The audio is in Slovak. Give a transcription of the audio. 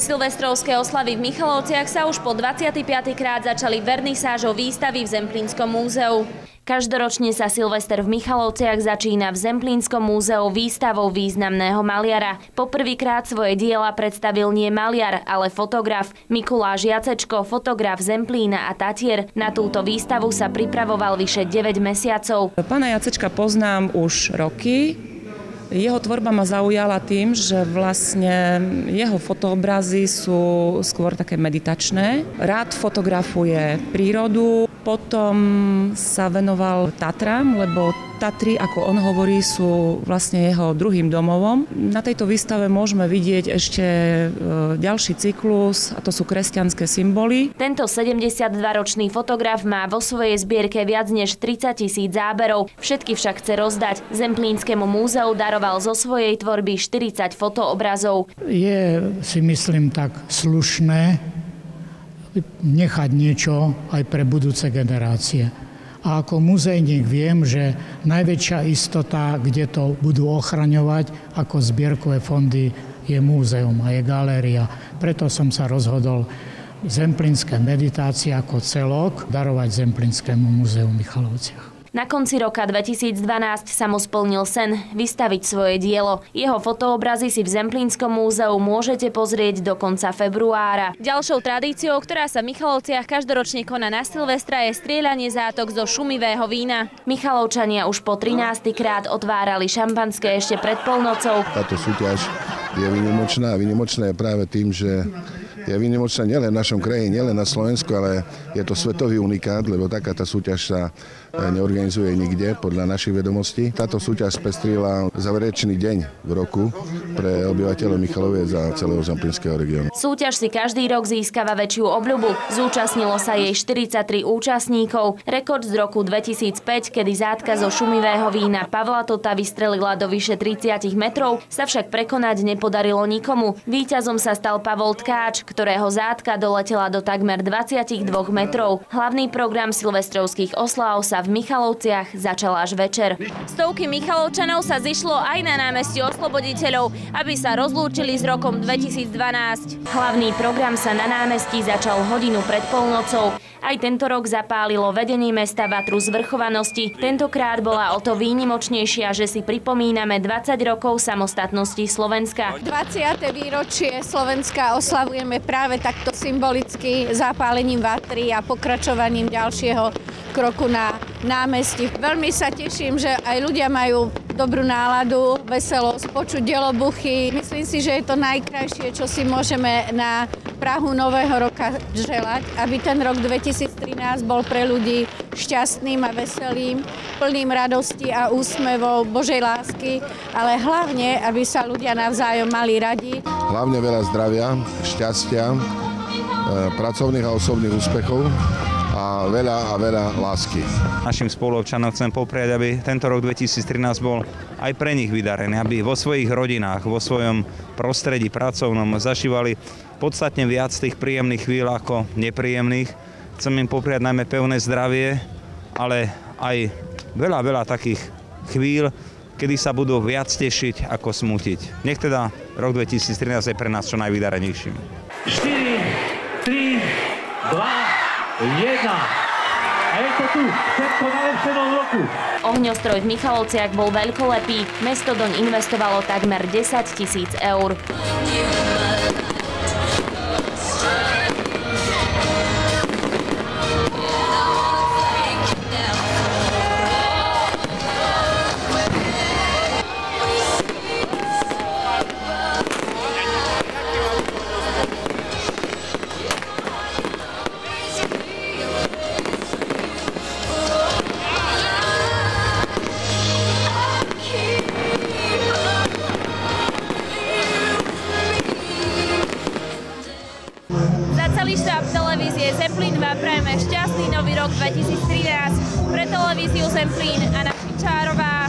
Silvestrovské oslavy v Michalovciach sa už po 25. krát začali vernisážou výstavy v Zemplínskom múzeu. Každoročne sa Silvester v Michalovciach začína v Zemplínskom múzeu výstavou významného maliara. Poprvýkrát svoje diela predstavil nie maliar, ale fotograf Mikuláš Jacečko, fotograf Zemplína a Tatier. Na túto výstavu sa pripravoval vyše 9 mesiacov. Pána Jacečka poznám už roky. Jeho tvorba ma zaujala tým, že vlastne jeho fotoobrazy sú skôr také meditačné. Rád fotografuje prírodu, potom sa venoval Tatram, lebo Tatry, ako on hovorí, sú vlastne jeho druhým domovom. Na tejto výstave môžeme vidieť ešte ďalší cyklus, a to sú kresťanské symboly. Tento 72-ročný fotograf má vo svojej zbierke viac než 30 000 záberov. Všetky však chce rozdať. Zemplínskemu múzeu daroval zo svojej tvorby 40 fotoobrazov. Je, si myslím, tak slušné nechať niečo aj pre budúce generácie. A ako muzejník viem, že najväčšia istota, kde to budú ochraňovať ako zbierkové fondy, je múzeum a je galéria. Preto som sa rozhodol Zemplínske meditácie ako celok darovať Zemplínskému múzeu v Michalovciach. Na konci roka 2012 sa mu splnil sen vystaviť svoje dielo. Jeho fotoobrazy si v Zemplínskom múzeu môžete pozrieť do konca februára. Ďalšou tradíciou, ktorá sa v Michalovciach každoročne koná na Silvestra, je strieľanie zátok zo šumivého vína. Michalovčania už po 13. krát otvárali šampanské ešte pred polnocou. Táto súťaž je výnimočná a výnimočná je práve tým, že je výnimočná nielen v našom kraji, nielen na Slovensku, ale je to svetový unikát, lebo takáto súťaž sa neorganizuje nikde, podľa našich vedomostí. Táto súťaž spestrila záverečný deň v roku pre obyvateľov Michaloviec a celého Zemplínskeho regiónu. Súťaž si každý rok získava väčšiu obľubu. Zúčastnilo sa jej 43 účastníkov. Rekord z roku 2005, kedy zátka zo šumivého vína Pavla Tota vystrelila do vyše 30 metrov, sa však prekonať nepodarilo nikomu. Víťazom sa stal Pavol Tkáč, ktorého zátka doletela do takmer 22 metrov. Hlavný program silvestrovských oslav sa v Michalovciach začal až večer. Stovky Michalovčanov sa zišlo aj na námestí Osloboditeľov, aby sa rozlúčili s rokom 2012. Hlavný program sa na námestí začal hodinu pred polnocou. Aj tento rok zapálilo vedenie mesta vatru zvrchovanosti. Tentokrát bola o to výnimočnejšia, že si pripomíname 20 rokov samostatnosti Slovenska. 20. výročie Slovenska oslavujeme práve takto symbolicky zapálením vatry a pokračovaním ďalšieho kroku na námestí. Veľmi sa teším, že aj ľudia majú dobrú náladu, veselosť, počuť delobuchy. Myslím si, že je to najkrajšie, čo si môžeme na prahu nového roka želať, aby ten rok 2013 bol pre ľudí šťastným a veselým, plným radosti a úsmevov Božej lásky, ale hlavne, aby sa ľudia navzájom mali radi. Hlavne veľa zdravia, šťastia, pracovných a osobných úspechov a veľa lásky. Našim spoluobčanom chcem popriať, aby tento rok 2013 bol aj pre nich vydarený, aby vo svojich rodinách, vo svojom prostredí pracovnom zažívali podstatne viac tých príjemných chvíľ ako nepríjemných. Chcem im popriať najmä pevné zdravie, ale aj veľa takých chvíľ, kedy sa budú viac tešiť ako smútiť. Nech teda rok 2013 je pre nás čo najvydarenejším. 4, 3, 2, 1. A je to tu, všetko najlepšie do roku. Ohňostroj v Michalovciach bol veľkolepý. Mesto doň investovalo takmer 10 000 eur. Štáb televízie Zemplín vám prajeme šťastný nový rok 2013. Pre televíziu Zemplín Anna Fičárová.